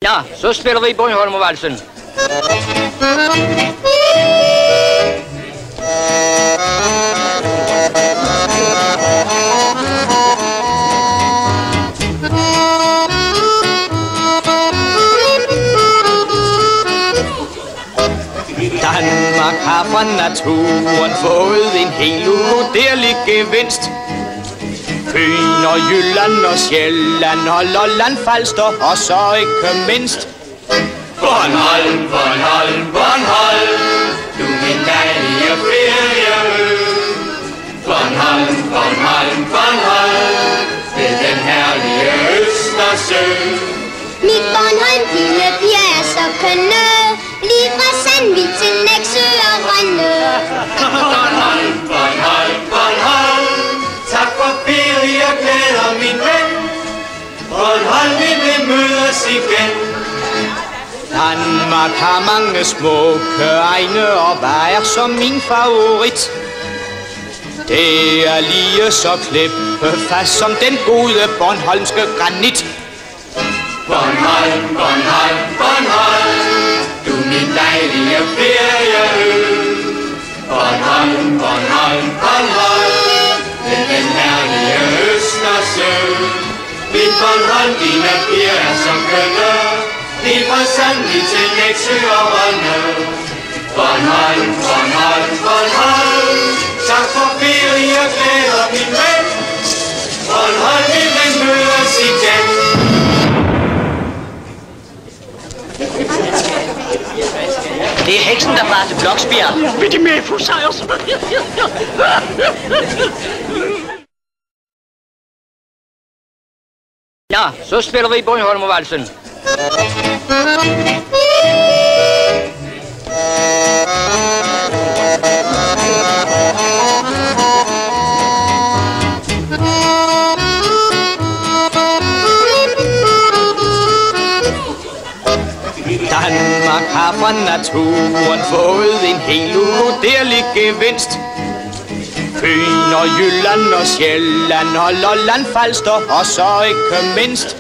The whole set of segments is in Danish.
Ja, så spiller vi Bornholmervalsen. Danmark har fra naturen fået en helt uvurderlig gevinst. Fyn og Jylland og Sjælland og Lolland, Falster og så ikke mindst Bornholm, Bornholm, Bornholm, du min dejlige ferieø. Bornholm, Bornholm, Bornholm, ved den herlige Østersø. Mit Bornholm, lille piger er så kønne, lige fra Sandvig til Nexø og Rønne. Bornholm, Bornholm, Bornholm, tak for ferie, jeg glæder min ven. Bornholm, vi vil mødes igen. Danmark har mange smukke egne, og hvad er så min favorit? Det er lige så klippefast som den gode bornholmske granit. Bornholm, Bornholm, Bornholm, du min dejlige ferieø. Bornholm, Bornholm, Bornholm, ved den herlige Østersø. Mit Bornholm, dine piger er så kønne, lige fra Sandvig til Nexø og Rønne. Bornholm, Bornholm, Bornholm, tak for ferie, jeg glæder min ven. Bornholm, vi vil mødes igen. Det er heksen, der farer til Bloksbjerg. Vil de med få sejrs? Ja, så spiller vi Bornholmervalsen. Danmark har fra naturen fået en helt uvurderlig gevinst. Fyn og Jylland og Sjælland og Lolland, Falster og så ikke mindst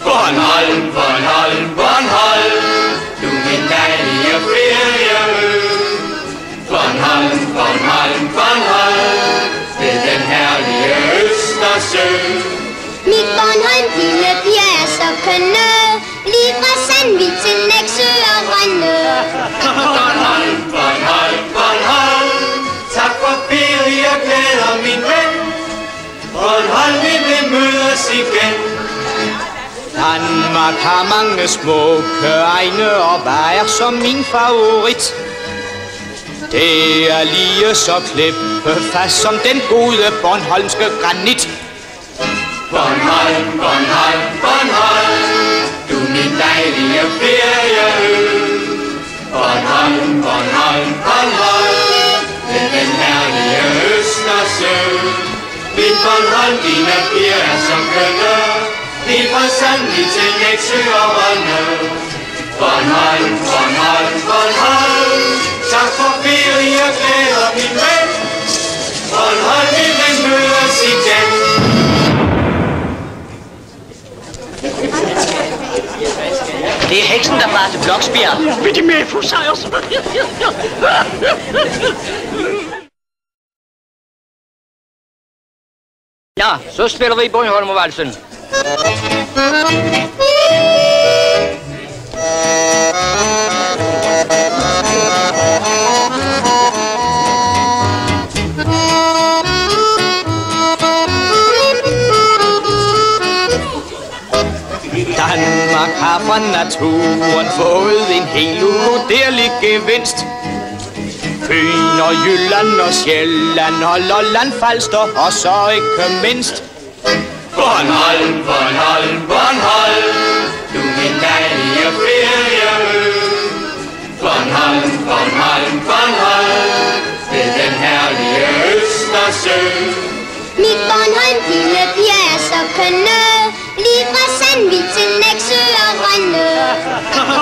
Bornholm, Bornholm, Bornholm, du min dejlige ferieø. Bornholm, Bornholm, Bornholm, ved den herlige Østersø. Mit Bornholm, lille piger er så kønne, lige fra Sandvig til Nexø og Rønne. Bornholm, Bornholm, Bornholm, tak for ferie, jeg glæder min ven. Bornholm, vi vil mødes igen. Danmark har mange smukke egne, og hvad er så min favorit? Det er lige så klippefast som den gode bornholmske granit. Bornholm, Bornholm, Bornholm, du min dejlige ferieø. Bornholm, Bornholm, Bornholm, ved den herlige Østersø. Mit Bornholm, dine piger er så kønne, lige fra Sandvig til Nexø og Rønne. Bornholm, Bornholm, Bornholm, tak for ferie, jeg glæder min ven. Bornholm, vi vil mødes igen. Det er heksen, der farer til Bloksbjerg. Vil de med få sejrs? Ja, så spiller vi Bornholmervalsen. Danmark har fra naturen fået en helt uvurderlig gevinst. Fyn og Jylland og Sjælland og Lolland, Falster og så ikke mindst Bornholm, Bornholm, Bornholm, du min dejlige ferieø. Bornholm, Bornholm, Bornholm, ved den herlige Østersø. Mit Bornholm, lille piger er så kønne, lige fra Sandvig til Nexø og Rønne.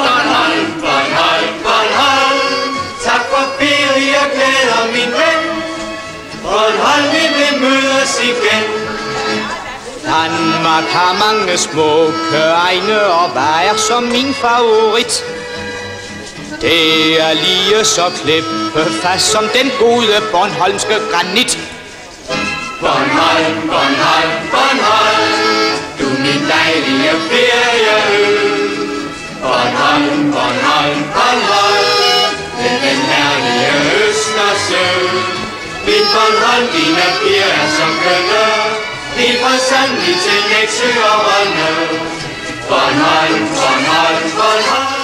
Bornholm, Bornholm, Bornholm, tak for ferie, jeg glæder min ven. Bornholm, vi vil mødes igen. Danmark har mange smukke egne, og hvad er så min favorit? Det er lige så klippefast som den gode bornholmske granit. Bornholm, Bornholm, Bornholm, du min dejlige ferieø. Bornholm, Bornholm, Bornholm, den herlige Østersø. Min Bornholm, dine piger er så kønne, lige fra Sandvig til Nexø og Rønne. Bornholm, Bornholm, Bornholm.